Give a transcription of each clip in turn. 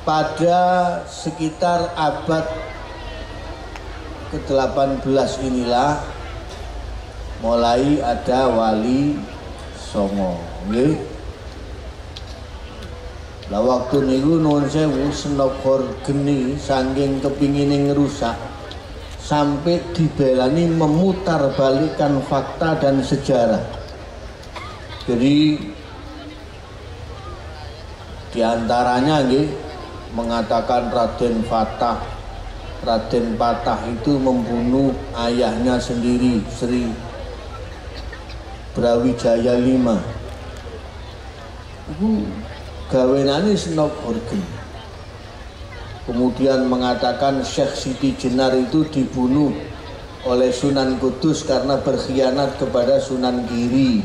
pada sekitar abad ke-18 inilah mulai ada Wali Songo. Nggih. Lah waktu niku nuwun sewu Senogor geni saking kepingine ngerusak sampai dibelani memutarbalikkan fakta dan sejarah. Jadi diantaranya nggih mengatakan Raden Patah itu membunuh ayahnya sendiri, Sri Brawijaya V. Itu gawenane Senogor Geni. Kemudian mengatakan Syekh Siti Jenar itu dibunuh oleh Sunan Kudus karena berkhianat kepada Sunan Giri.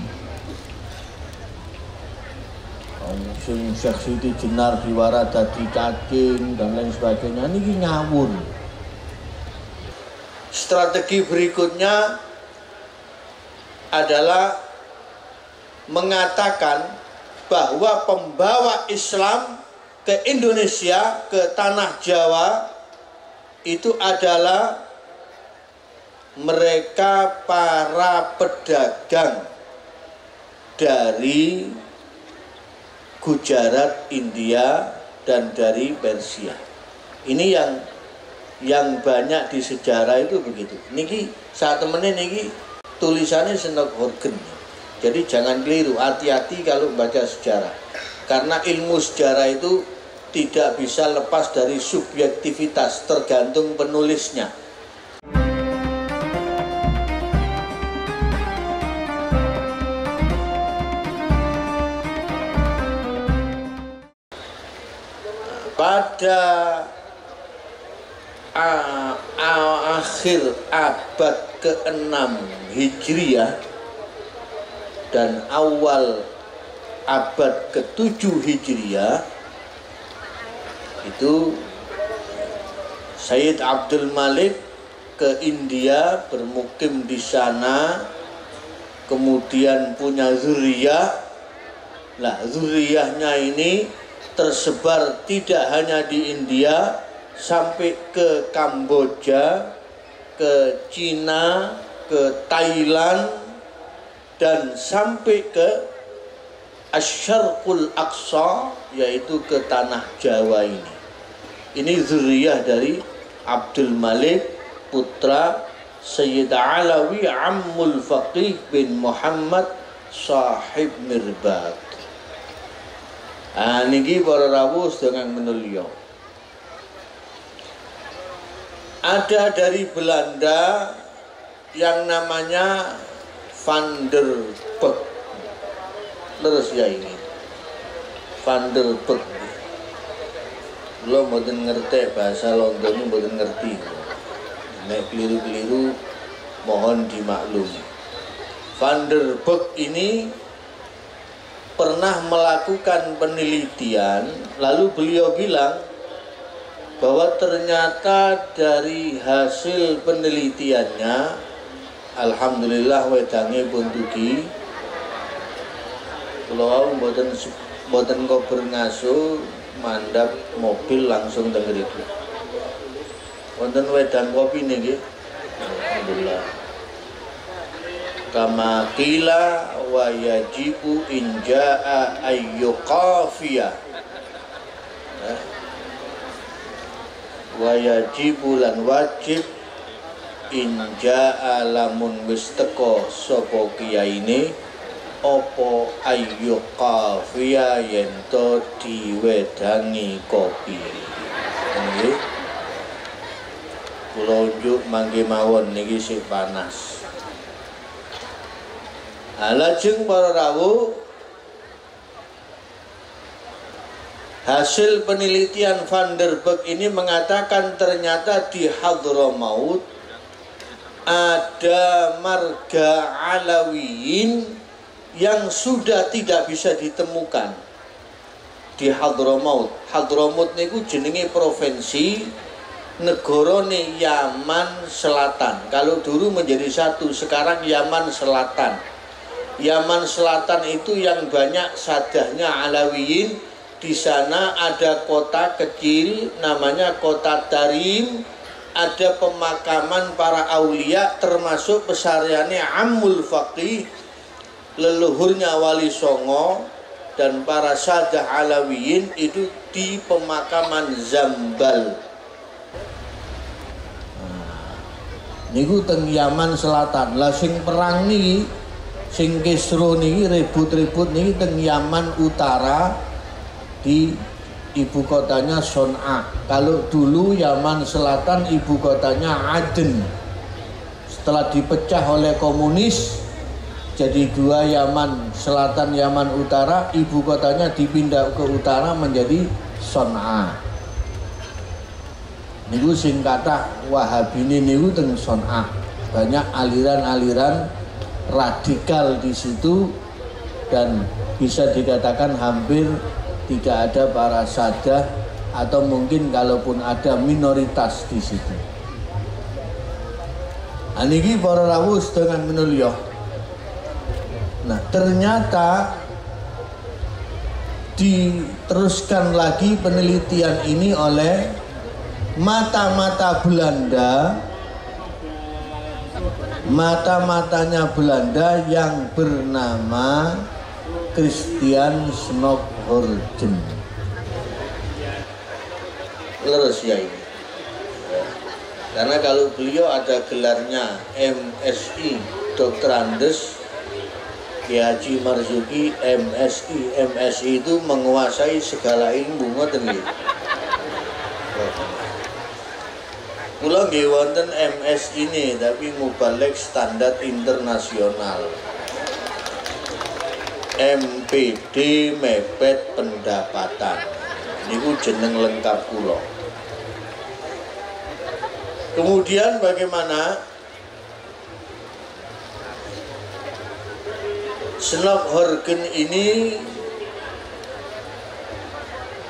Syekh Siti Jenar diwara dadi cacing dan lain sebagainya, ini ngawur. Strategi berikutnya adalah mengatakan bahwa pembawa Islam ke Indonesia, ke tanah Jawa itu adalah mereka para pedagang dari Gujarat, India, dan dari Persia. Ini yang banyak di sejarah itu begitu. Niki saat temennya niki tulisannya Senogor Geni. Jadi jangan keliru, hati-hati kalau baca sejarah. Karena ilmu sejarah itu tidak bisa lepas dari subjektivitas, tergantung penulisnya. Pada akhir abad ke-6 Hijriah dan awal abad ke-7 Hijriah itu Sayyid Abdul Malik ke India, bermukim di sana, kemudian punya zuriyah. Nah, zuriyahnya ini tersebar tidak hanya di India, sampai ke Kamboja, ke Cina, ke Thailand, dan sampai ke Asy-Syarqul Aqsa, yaitu ke tanah Jawa ini. Ini zuriyah dari Abdul Malik, putra Sayyid Alawi Ammul Faqih bin Muhammad Sahib Mirbat. Niki para rawuh sedaya menulya. Ada dari Belanda yang namanya Van der Berg. Terus ya ini Van der Berg. Lo mboten ngerti bahasa London, mboten ngerti. Nek keliru-keliru mohon dimaklumi. Van der Berg ini pernah melakukan penelitian, lalu beliau bilang bahwa ternyata dari hasil penelitiannya, alhamdulillah wedange pun dugi. Kalau mboten kober ngaso mandap mobil langsung teng mriku. Wonten wedang kopi niki. Alhamdulillah. Kama qila wa yajibu inja'a ayyuqafiya wa yajibu lan wajib inja'a lamun wis teka sapa kiyaine apa ayyuqafiya yen to diwedangi kopi. Nggih. Kula unjuk mangke mawon niki sik panas. Lajeng para rawuh, hasil penelitian Van der Berg ini mengatakan ternyata di Hadramaut ada marga Alawiyin yang sudah tidak bisa ditemukan di Hadramaut. Hadramaut niku jenenge provinsi negarane Yaman Selatan. Kalau dulu menjadi satu, sekarang Yaman Selatan. Yaman Selatan itu yang banyak sadahnya Alawiyin, Di sana ada kota kecil namanya kota Tarim, ada pemakaman para aulia termasuk pesariannya Ammul Faqih, leluhurnya Wali Songo dan para Sadah Alawiyin itu di pemakaman Zambal. Niku teng Yaman Selatan. Lah sing perang niki, sing Kisro niki ribut-ribut niki teng Yaman Utara, di ibu kotanya Son'a. Kalau dulu Yaman Selatan ibu kotanya Aden. Setelah dipecah oleh komunis jadi dua, Yaman Selatan, Yaman Utara, ibu kotanya dipindah ke utara menjadi Son'a. Niku sing kathah Wahabine niku teng Son'a. Banyak aliran-aliran radikal di situ dan bisa dikatakan hampir tidak ada para sadah atau mungkin kalaupun ada minoritas di situ. Aniki para rawuh dengan minulya. Nah, ternyata diteruskan lagi penelitian ini oleh mata-mata Belanda, mata-matanya Belanda yang bernama Christian Snokhorgen. Leres ya ini. Karena kalau beliau ada gelarnya MSI Dr. Andes Ki Haji Marzuki MSI. MSI itu menguasai segala ilmu, ngoten nggih. Kula nggih wonten MS ini tapi mubalek standar internasional. MPD mepet pendapatan. Niku jeneng lengkap kula. Kemudian bagaimana Snokhorgen ini,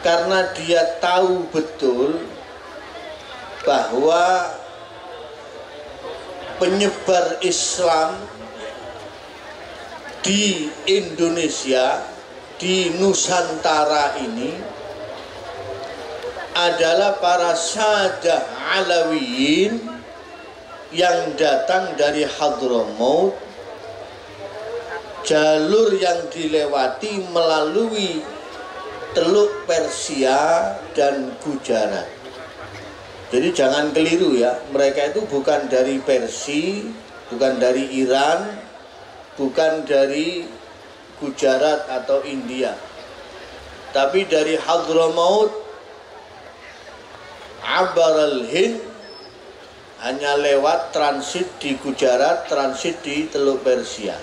karena dia tahu betul bahwa penyebar Islam di Indonesia, di Nusantara ini adalah para Sadah Alawiyin yang datang dari Hadramaut, jalur yang dilewati melalui Teluk Persia dan Gujarat. Jadi jangan keliru ya, mereka itu bukan dari Persia, bukan dari Iran, bukan dari Gujarat atau India, tapi dari Hadramaut, Abar al-Hind, hanya lewat transit di Gujarat, transit di Teluk Persia.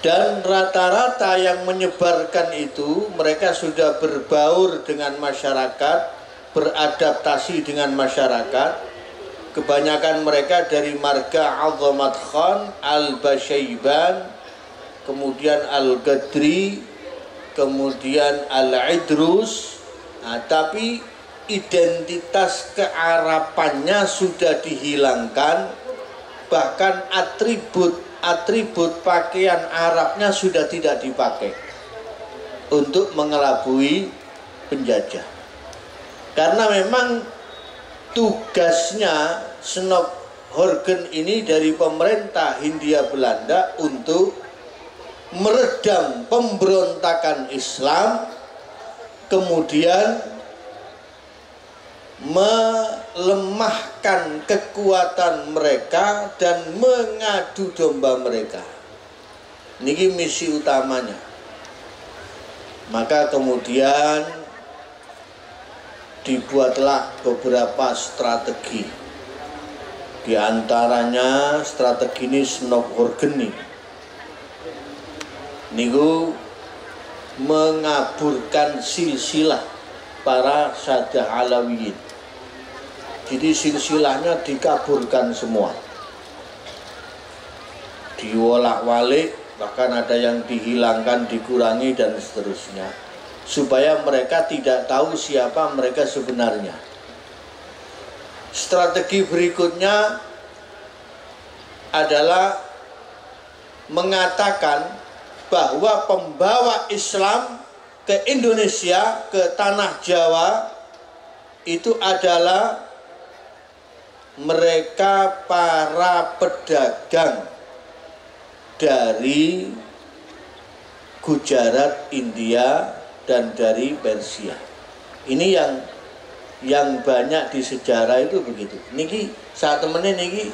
Dan rata-rata yang menyebarkan itu mereka sudah berbaur dengan masyarakat, beradaptasi dengan masyarakat. Kebanyakan mereka dari marga Azamat Khan, Al-Bashayban, kemudian Al-Gadri, kemudian Al-Idrus. Nah, tapi identitas kearapannya sudah dihilangkan, bahkan atribut pakaian Arabnya sudah tidak dipakai untuk mengelabui penjajah. Karena memang tugasnya Snokhorgen ini dari pemerintah Hindia Belanda untuk meredam pemberontakan Islam, kemudian melemahkan kekuatan mereka dan mengadu domba mereka. Niki misi utamanya. Maka kemudian dibuatlah beberapa strategi. Di antaranya strategi ini Snokhorgen niku mengaburkan silsilah para Sadah Alawiyin. Jadi silsilahnya dikaburkan semua, diwolak-walik, bahkan ada yang dihilangkan, dikurangi dan seterusnya, supaya mereka tidak tahu siapa mereka sebenarnya. Strategi berikutnya adalah mengatakan bahwa pembawa Islam ke Indonesia, ke tanah Jawa, itu adalah mereka para pedagang dari Gujarat, India, dan dari Persia. Ini yang banyak di sejarah itu begitu. Niki saat temennya niki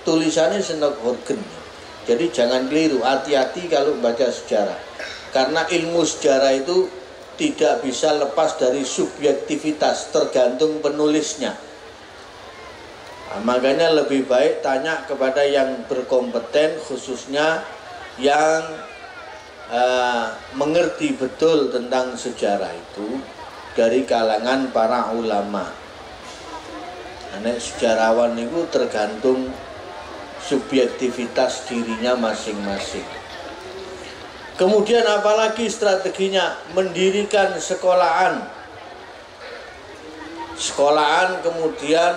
tulisannya Senok Horgen. Jadi jangan keliru, hati-hati kalau baca sejarah. Karena ilmu sejarah itu tidak bisa lepas dari subjektivitas, tergantung penulisnya. Nah, makanya lebih baik tanya kepada yang berkompeten, khususnya yang mengerti betul tentang sejarah itu dari kalangan para ulama. Karena sejarawan itu tergantung subjektivitas dirinya masing-masing. Kemudian apalagi strateginya? Mendirikan sekolahan, kemudian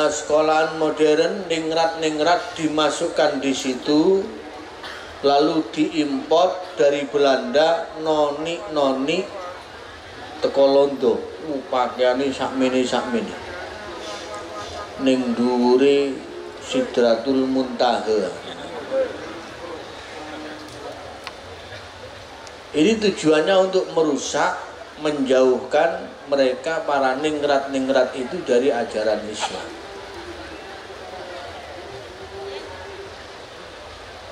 sekolahan modern, ningrat dimasukkan di situ, lalu diimpor dari Belanda noni teko Londo, pakaiane sakmene ning dhuwure Sidratul Muntaha. Ini tujuannya untuk merusak, menjauhkan mereka para ningrat itu dari ajaran Islam.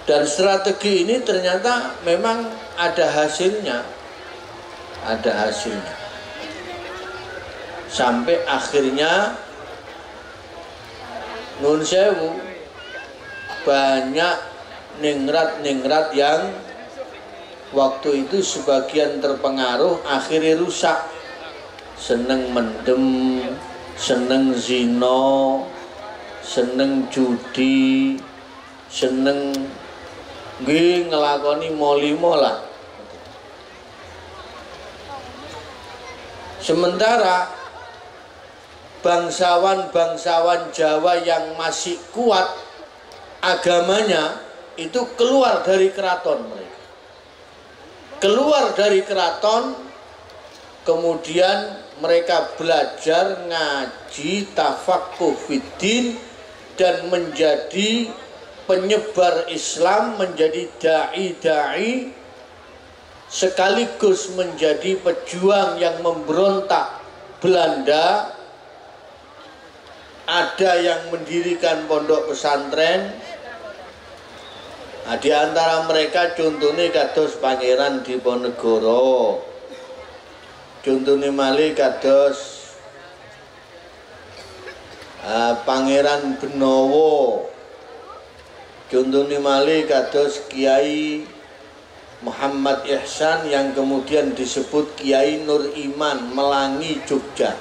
Dan strategi ini ternyata memang ada hasilnya. Sampai akhirnya nun sewu banyak ningrat yang waktu itu sebagian terpengaruh akhirnya rusak, seneng mendem, seneng zina, seneng judi, seneng ngelakoni molimo lah. Sementara bangsawan Jawa yang masih kuat agamanya itu keluar dari keraton mereka. Keluar dari keraton, kemudian mereka belajar ngaji tafaqquh fiddin dan menjadi penyebar Islam, menjadi dai-dai, sekaligus menjadi pejuang yang memberontak Belanda. Ada yang mendirikan pondok pesantren. Nah, di antara mereka contohnya kados Pangeran Diponegoro, contohnya malih kados Pangeran Benowo, contohnya malih kados Kiai Muhammad Ihsan yang kemudian disebut Kiai Nur Iman, Melangi Jogja.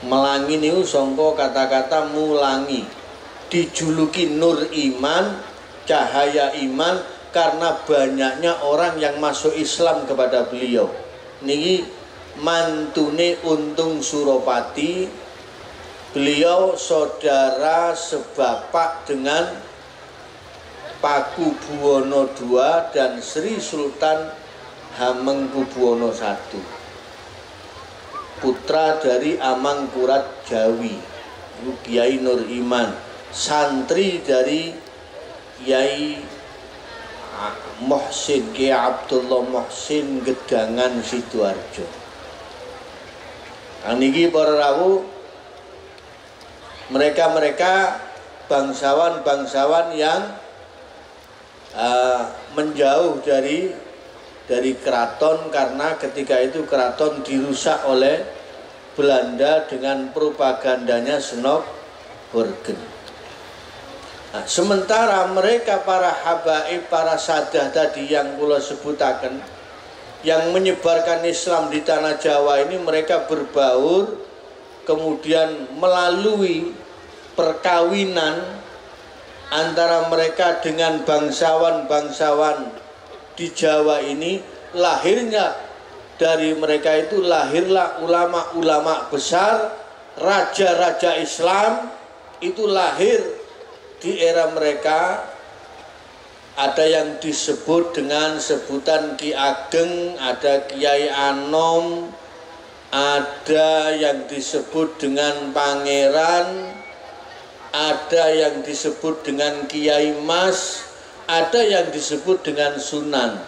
Melangi niku sangka kata-kata mulangi, dijuluki Nur Iman, cahaya iman, karena banyaknya orang yang masuk Islam kepada beliau. Niki mantune Untung Suropati, beliau saudara sebapak dengan Pakubuwono II dan Sri Sultan Hamengkubuwono I, putra dari Amangkurat Jawi, Kiai Nur Iman, santri dari Kiai Muhsin, Kiai Abdullah Muhsin Gedangan Sidoarjo. Niki para rawuh, mereka bangsawan yang menjauh dari keraton, karena ketika itu keraton dirusak oleh Belanda dengan propagandanya Senok Horgen. Nah, sementara mereka para habaib, para sadah tadi yang kula sebutaken, yang menyebarkan Islam di tanah Jawa ini, mereka berbaur, kemudian melalui perkawinan antara mereka dengan bangsawan di Jawa ini, lahirnya dari mereka itu lahirlah ulama-ulama besar, raja-raja Islam itu lahir di era mereka, Ada yang disebut dengan sebutan Ki Ageng, ada Kiai Anom, ada yang disebut dengan Pangeran, ada yang disebut dengan Kiai Mas, ada yang disebut dengan Sunan.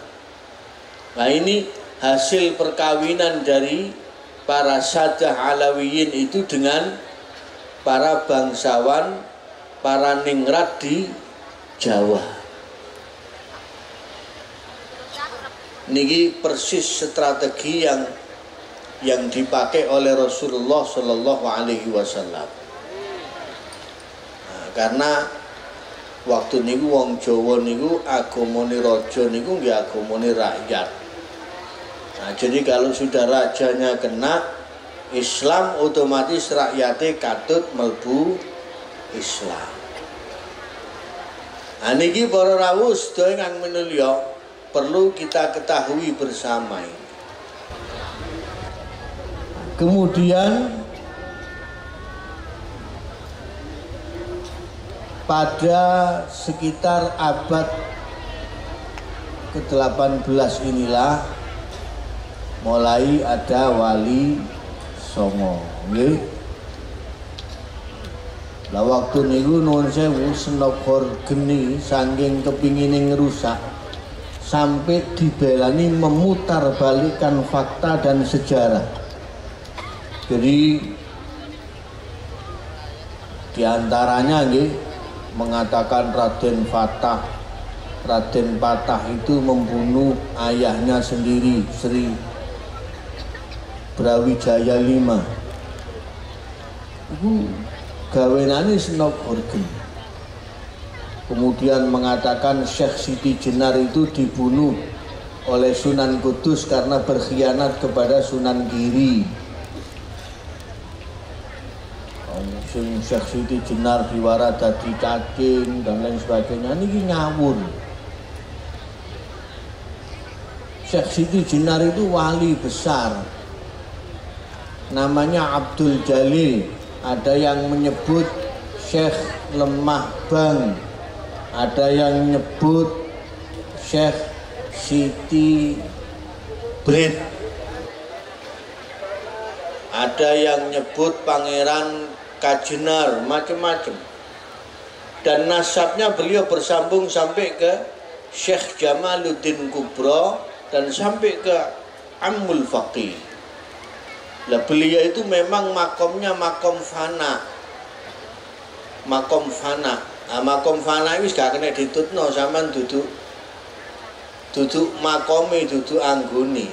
Nah, ini hasil perkawinan dari para Sadah Alawiyin itu dengan para bangsawan, para ningrat di Jawa. Niki persis strategi yang dipakai oleh Rasulullah Shallallahu Alaihi Wasallam. Nah, karena waktu niku wong Jawa niku agamane raja niku nggih agamane rakyat. Nah, jadi kalau sudah rajanya kena Islam, otomatis rakyatnya katut melbu Islam. Nah, niki para rawuh sedaya ingkang minulya perlu kita ketahui bersama ini. Kemudian pada sekitar abad ke-18 inilah mulai ada Wali Songo. Nggih. Lah waktu niku nuwun sewu Senogor geni saking kepingine ngerusak sampai dibelani memutarbalikkan fakta dan sejarah. Jadi diantaranya nggih mengatakan Raden Patah itu membunuh ayahnya sendiri, Sri Brawijaya V. Itu gawenane Senogor geni. Kemudian mengatakan Syekh Siti Jenar itu dibunuh oleh Sunan Kudus karena berkhianat kepada Sunan Giri. Syekh Siti Jenar diwara dadi cacing dan lain sebagainya. Ini ngawur. Syekh Siti Jenar itu wali besar. Namanya Abdul Jalil. Ada yang menyebut Syekh Lemah Bang. Ada yang nyebut Syekh Siti Brit. Ada yang nyebut Pangeran Kajenar, macam-macam. Dan nasabnya beliau bersambung sampai ke Syekh Jamaluddin Kubro dan sampai ke Ammul Faqih. Lah beliau itu memang makomnya makom fana. Makom fana. Nah, makom fana wis gak kena ditutno sampean duduk makome duduk anggone.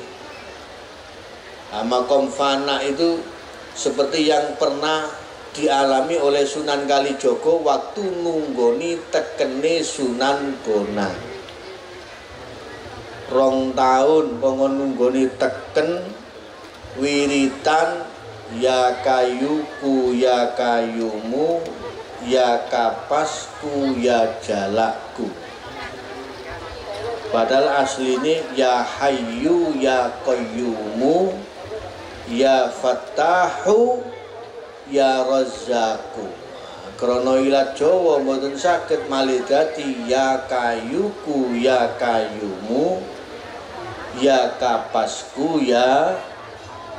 Nah, makom fana itu seperti yang pernah dialami oleh Sunan Kalijogo waktu nunggoni tekene Sunan Bonang. 2 tahun pengen nunggoni teken wiritan ya kayuku ya kayumu ya kapasku ya jalakku. Padahal asli ini ya hayyu ya qayyumu ya fattahu ya razzaku. Krana ilat Jawa mboten saged malih dadi ya kayuku ya kayumu ya kapasku ya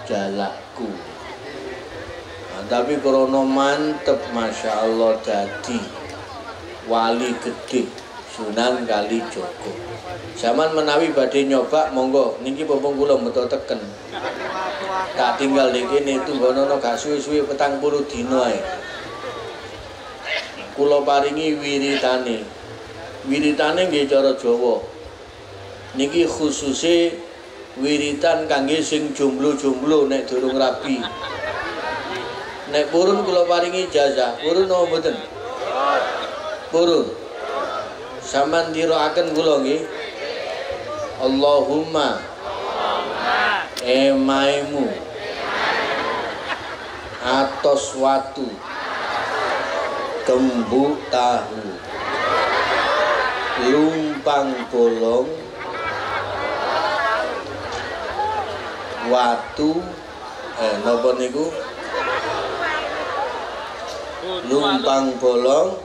jalakku. Tapi krono mantep, Masya Allah, jadi wali gede Sunan Kalijogo. Zaman menawi badhe nyoba, monggo niki pompong kula metu teken. Tak tinggal ning kene tunggono gak suwe-suwe 40 dina ae. Kula paringi wiritane. Wiritane nggih cara Jawa. Niki khususe wiritan kangge sing jomblo-jomblo nek durung rabi. Nek purun kula paringi ijazah. Purun napa mboten? Purun. Sampeyan dirakaken kula nggih. Allahumma emaimu atos watu kembuk tahu lumpang bolong watu napa niku lumpang bolong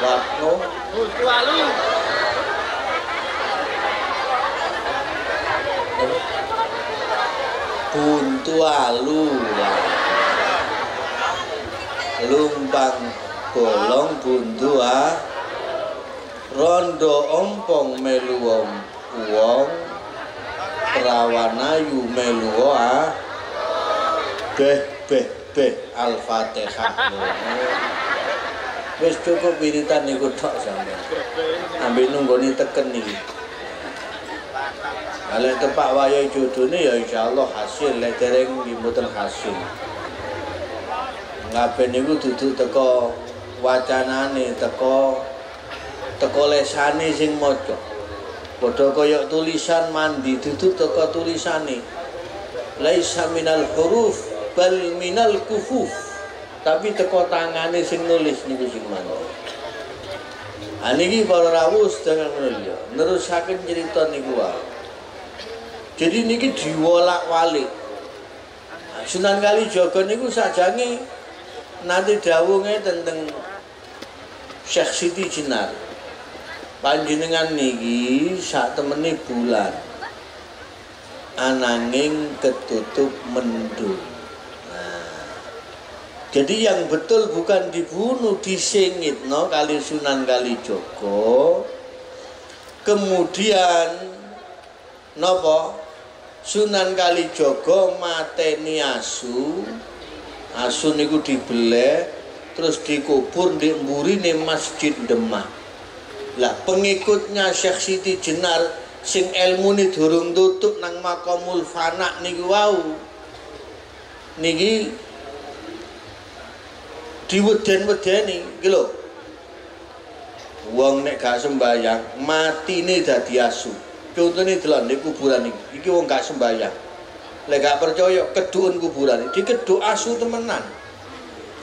Watno buntu alu lumpang bolong buntu rondo ompong melu wong perawan ayu melu beh Al-Fatihah. Wis cukup wiritan niku tok sampeyan. Ambil nunggoni teken niki. Kalau tepak wayahe jodone ya insyaallah hasil, lek dereng mboten hasil. Ngaben niku dudu teko wacanane, teko lesane sing maca. Padha kaya tulisan mandi dudu teko tulisane. Laisa minal huruf bal minal kufuf. Tapi teko tangane sing nulis niku sing mandi. Niki para rawuh sedaya mulya, nerusaken cerita niku wae. Jadi niki diwolak-walik. Sunan Kalijaga niku sajange nanti dawuhe tentang Syekh Siti Jenar. Panjenengan niki sak temene bulan ananging ketutup mendung. Jadi yang betul bukan dibunuh, disengitno kali Sunan Kalijaga. Kemudian napa? Sunan Kalijaga mateni asu. Asu niku dibeleh terus dikubur di mburine Masjid Demak. Lah pengikutnya Syekh Siti Jenar sing ilmune durung tutuk nang Maqamul Fana niku wau. Niki diweden-wedeni iki lho. Wong nek gak sembayang matine dadi asu. Contone delok ning kuburan iki wong gak sembayang. Lek gak percaya kedhuun kuburan iki dikedhuk asu temenan.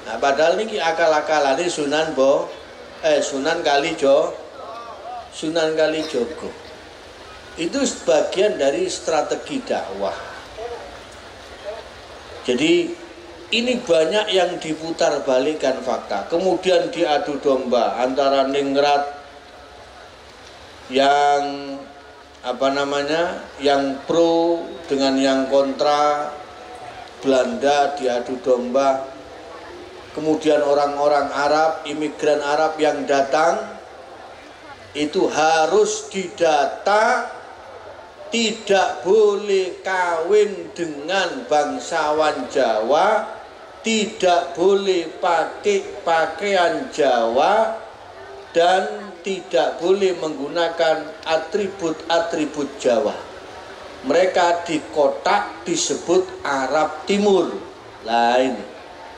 Nah padahal niki akal-akalane Sunan Kalijaga. Itu sebagian dari strategi dakwah. Jadi ini banyak yang diputar balikan fakta, kemudian diadu domba antara ningrat yang yang pro dengan yang kontra, Belanda diadu domba, kemudian orang-orang Arab, imigran Arab yang datang itu harus didata, tidak boleh kawin dengan bangsawan Jawa, tidak boleh pakai pakaian Jawa, dan tidak boleh menggunakan atribut-atribut Jawa. Mereka di kotak disebut Arab Timur. Lain.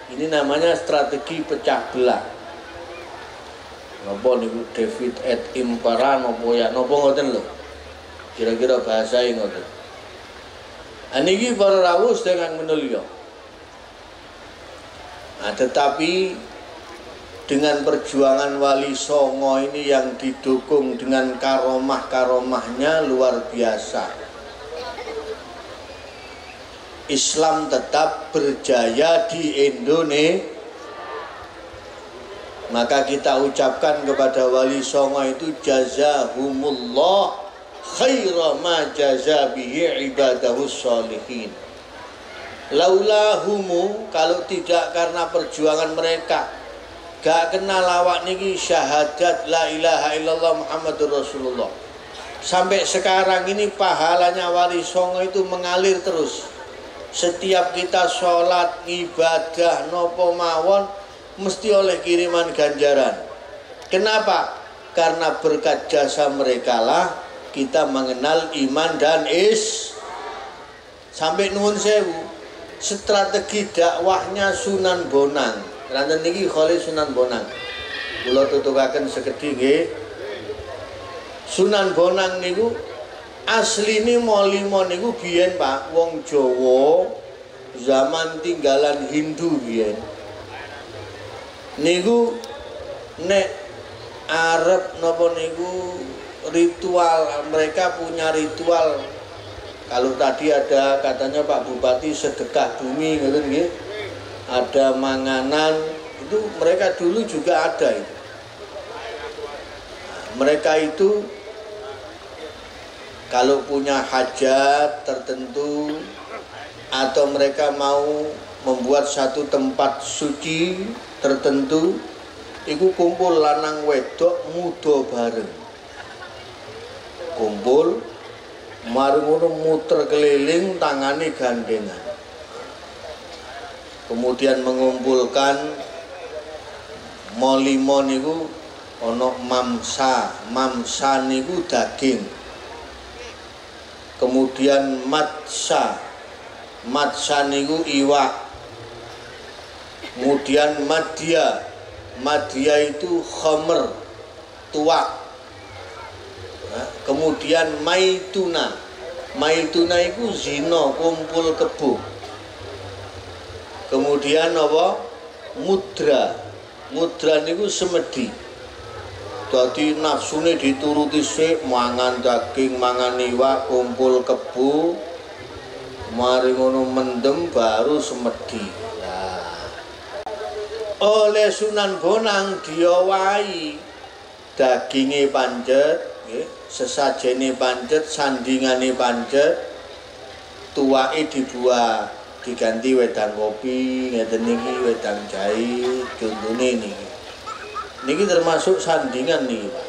Ini namanya strategi pecah belah. Napa niku David et Impera napa ya napa ngoten lho. Kira-kira bahasa ngoten. Niki para rawuh sedaya menulya. Tetapi dengan perjuangan Wali Songo ini yang didukung dengan karomah-karomahnya luar biasa. Islam tetap berjaya di Indonesia. Maka kita ucapkan kepada Wali Songo itu jazahumullah khaira ma jaza bihi ibadahus sholihin. Laulahumu, kalau tidak karena perjuangan mereka, gak kenal awak niki syahadat la ilaha illallah Muhammadur Rasulullah. Sampai sekarang ini pahalanya Wali Songo itu mengalir terus. Setiap kita sholat, ibadah, nopo mawon mesti oleh kiriman ganjaran. Kenapa? Karena berkat jasa mereka lah kita mengenal iman dan sampai nuwun sewu. Strategi dakwahnya Sunan Bonang. Ranten niki Khalil Sunan Bonang. Kula tutukaken sekedhik nggih. Sunan Bonang niku asline Molimo niku biyen Pak wong Jawa zaman tinggalan Hindu biyen. Niku nek arep napa niku ritual, mereka punya ritual. Kalau tadi ada katanya Pak Bupati sedekah bumi gitu nggih. Ada manganan, itu mereka dulu juga ada itu. mereka itu kalau punya hajat tertentu atau mereka mau membuat satu tempat suci tertentu, iku kumpul lanang wedok muda bareng. Kumpul mari ngono muter keliling tangane gandengan. Kemudian mengumpulkan molimo niku ana mamsa niku daging. Kemudian matsa niku iwak. Kemudian madya itu khamr, tuak. Kemudian maituna itu zina, kumpul kebo. Kemudian apa? Mudra niku semedi. Dadi nafsune dituruti sik, mangan daging, mangan iwak, kumpul kebo. Mari ngono mendem baru semedi. Nah, oleh Sunan Bonang diowahi daginge pancet, sesajene pancet, sandingane pancet, tuake dibuat diganti wedang kopi, ngeten niki wedang jahe, contone niki. Niki termasuk sandingan niki, Pak.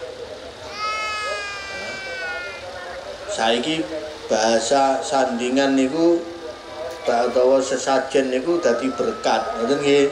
Saiki bahasa sandingan niku utawa sesajen niku dadi berkat, ngoten nggih.